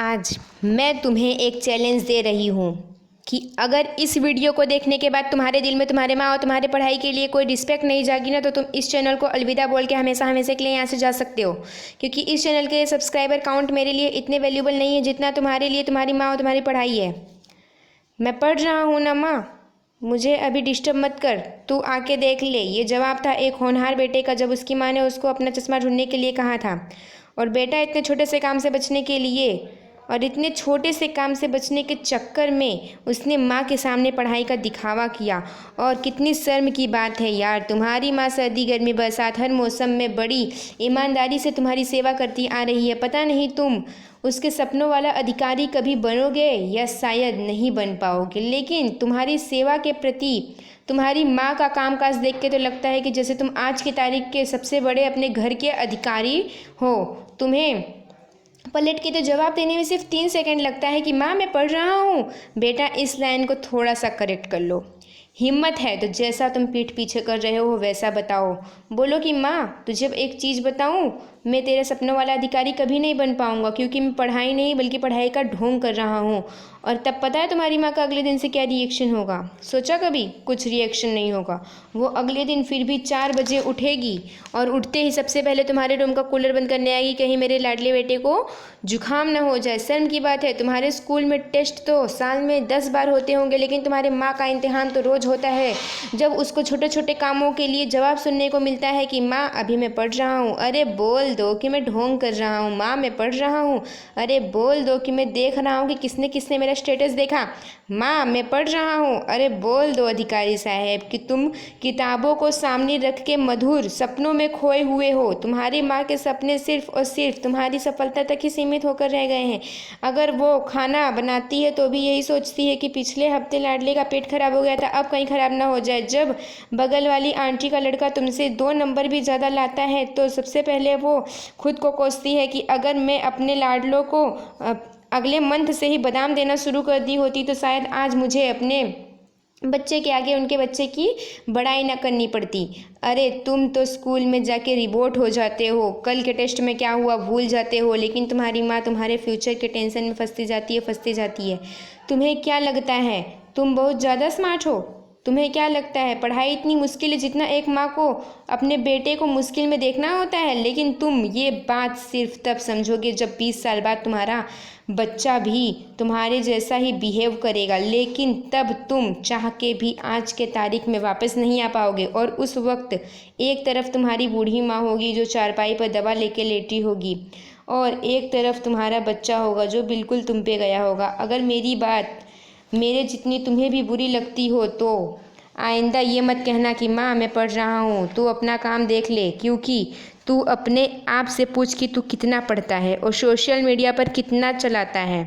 आज मैं तुम्हें एक चैलेंज दे रही हूँ कि अगर इस वीडियो को देखने के बाद तुम्हारे दिल में तुम्हारे माँ और तुम्हारे पढ़ाई के लिए कोई रिस्पेक्ट नहीं जागी ना, तो तुम इस चैनल को अलविदा बोल के हमेशा हमेशा के लिए यहाँ से जा सकते हो। क्योंकि इस चैनल के सब्सक्राइबर काउंट मेरे लिए इतने वैल्यूबल नहीं है जितना तुम्हारे लिए तुम्हारी माँ और तुम्हारी पढ़ाई है। मैं पढ़ रहा हूँ ना माँ, मुझे अभी डिस्टर्ब मत कर, तू आके देख ले। ये जवाब था एक होनहार बेटे का जब उसकी माँ ने उसको अपना चश्मा ढूंढने के लिए कहा था। और बेटा इतने छोटे से काम से बचने के लिए और इतने छोटे से काम से बचने के चक्कर में उसने माँ के सामने पढ़ाई का दिखावा किया। और कितनी शर्म की बात है यार, तुम्हारी माँ सर्दी गर्मी बरसात हर मौसम में बड़ी ईमानदारी से तुम्हारी सेवा करती आ रही है। पता नहीं तुम उसके सपनों वाला अधिकारी कभी बनोगे या शायद नहीं बन पाओगे, लेकिन तुम्हारी सेवा के प्रति तुम्हारी माँ का कामकाज देख के तो लगता है कि जैसे तुम आज की तारीख के सबसे बड़े अपने घर के अधिकारी हो। तुम्हें पलट के तो जवाब देने में सिर्फ 3 सेकंड लगता है कि माँ मैं पढ़ रहा हूँ। बेटा इस लाइन को थोड़ा सा करेक्ट कर लो। हिम्मत है तो जैसा तुम पीठ पीछे कर रहे हो वैसा बताओ। बोलो कि माँ तुझे एक चीज़ बताऊँ, मैं तेरे सपनों वाला अधिकारी कभी नहीं बन पाऊँगा, क्योंकि मैं पढ़ाई नहीं बल्कि पढ़ाई का ढोंग कर रहा हूँ। और तब पता है तुम्हारी माँ का अगले दिन से क्या रिएक्शन होगा? सोचा कभी? कुछ रिएक्शन नहीं होगा। वो अगले दिन फिर भी 4 बजे उठेगी और उठते ही सबसे पहले तुम्हारे रूम का कूलर बंद करने आएगी, कहीं मेरे लाडले बेटे को जुकाम ना हो जाए। शर्म की बात है, तुम्हारे स्कूल में टेस्ट तो साल में 10 बार होते होंगे, लेकिन तुम्हारे माँ का इम्तिहान तो रोज़ होता है, जब उसको छोटे छोटे कामों के लिए जवाब सुनने को मिलता है कि माँ अभी मैं पढ़ रहा हूँ। अरे बोल दो कि मैं ढोंग कर रहा हूँ। माँ मैं पढ़ रहा हूँ। अरे बोल दो कि मैं देख रहा हूँ कि किसने किसने मेरा स्टेटस देखा। माँ मैं पढ़ रहा हूँ। अरे बोल दो अधिकारी साहब कि तुम किताबों को सामने रख के मधुर सपनों में खोए हुए हो। तुम्हारी माँ के सपने सिर्फ और सिर्फ तुम्हारी सफलता तक ही सीमित होकर रह गए हैं। अगर वो खाना बनाती है तो भी यही सोचती है कि पिछले हफ्ते लाडले का पेट खराब हो गया था, अब कहीं खराब ना हो जाए। जब बगल वाली आंटी का लड़का तुमसे 2 नंबर भी ज़्यादा लाता है तो सबसे पहले वो खुद को कोसती है कि अगर मैं अपने लाडलों को अगले मंथ से ही बादाम देना शुरू कर दी होती तो शायद आज मुझे अपने बच्चे के आगे उनके बच्चे की बड़ाई ना करनी पड़ती। अरे तुम तो स्कूल में जाके रिपोर्ट हो जाते हो, कल के टेस्ट में क्या हुआ भूल जाते हो, लेकिन तुम्हारी माँ तुम्हारे फ्यूचर के टेंशन में फंसती जाती है। तुम्हें क्या लगता है तुम बहुत ज़्यादा स्मार्ट हो? तुम्हें क्या लगता है पढ़ाई इतनी मुश्किल है जितना एक माँ को अपने बेटे को मुश्किल में देखना होता है? लेकिन तुम ये बात सिर्फ तब समझोगे जब 20 साल बाद तुम्हारा बच्चा भी तुम्हारे जैसा ही बिहेव करेगा, लेकिन तब तुम चाह के भी आज के तारीख में वापस नहीं आ पाओगे। और उस वक्त एक तरफ तुम्हारी बूढ़ी माँ होगी जो चारपाई पर दवा लेके लेटी होगी, और एक तरफ तुम्हारा बच्चा होगा जो बिल्कुल तुम पे गया होगा। अगर मेरी बात मेरे जितनी तुम्हें भी बुरी लगती हो तो आइंदा ये मत कहना कि माँ मैं पढ़ रहा हूँ, तू अपना काम देख ले। क्योंकि तू अपने आप से पूछ कि तू कितना पढ़ता है और सोशल मीडिया पर कितना चलाता है।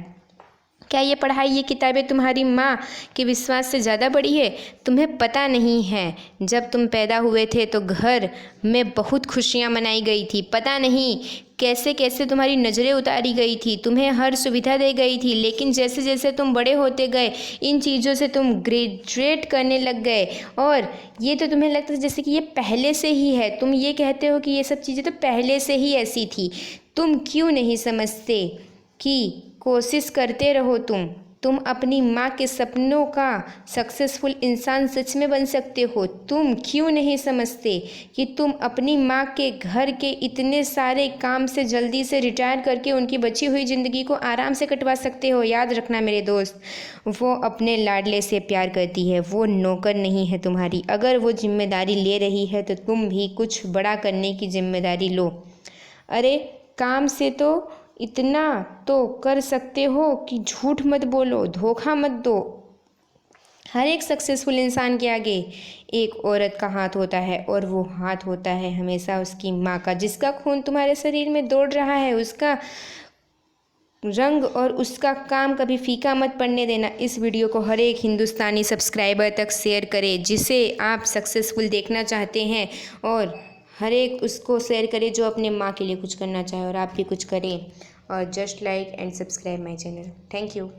क्या ये पढ़ाई ये किताबें तुम्हारी माँ के विश्वास से ज़्यादा बड़ी है? तुम्हें पता नहीं है, जब तुम पैदा हुए थे तो घर में बहुत खुशियाँ मनाई गई थी। पता नहीं कैसे कैसे तुम्हारी नज़रें उतारी गई थी, तुम्हें हर सुविधा दी गई थी, लेकिन जैसे जैसे तुम बड़े होते गए इन चीज़ों से तुम ग्रेजुएट करने लग गए और ये तो तुम्हें लगता है जैसे कि ये पहले से ही है। तुम ये कहते हो कि ये सब चीज़ें तो पहले से ही ऐसी थी। तुम क्यों नहीं समझते कि कोशिश करते रहो, तुम अपनी माँ के सपनों का सक्सेसफुल इंसान सच में बन सकते हो। तुम क्यों नहीं समझते कि तुम अपनी माँ के घर के इतने सारे काम से जल्दी से रिटायर करके उनकी बची हुई ज़िंदगी को आराम से कटवा सकते हो? याद रखना मेरे दोस्त, वो अपने लाडले से प्यार करती है, वो नौकर नहीं है तुम्हारी। अगर वो जिम्मेदारी ले रही है तो तुम भी कुछ बड़ा करने की जिम्मेदारी लो। अरे काम से तो इतना तो कर सकते हो कि झूठ मत बोलो, धोखा मत दो। हर एक सक्सेसफुल इंसान के आगे एक औरत का हाथ होता है, और वो हाथ होता है हमेशा उसकी माँ का। जिसका खून तुम्हारे शरीर में दौड़ रहा है उसका रंग और उसका काम कभी फीका मत पड़ने देना। इस वीडियो को हर एक हिंदुस्तानी सब्सक्राइबर तक शेयर करें जिसे आप सक्सेसफुल देखना चाहते हैं, और हर एक उसको शेयर करें जो अपने माँ के लिए कुछ करना चाहे, और आप भी कुछ करें। और just like and subscribe my channel. Thank you.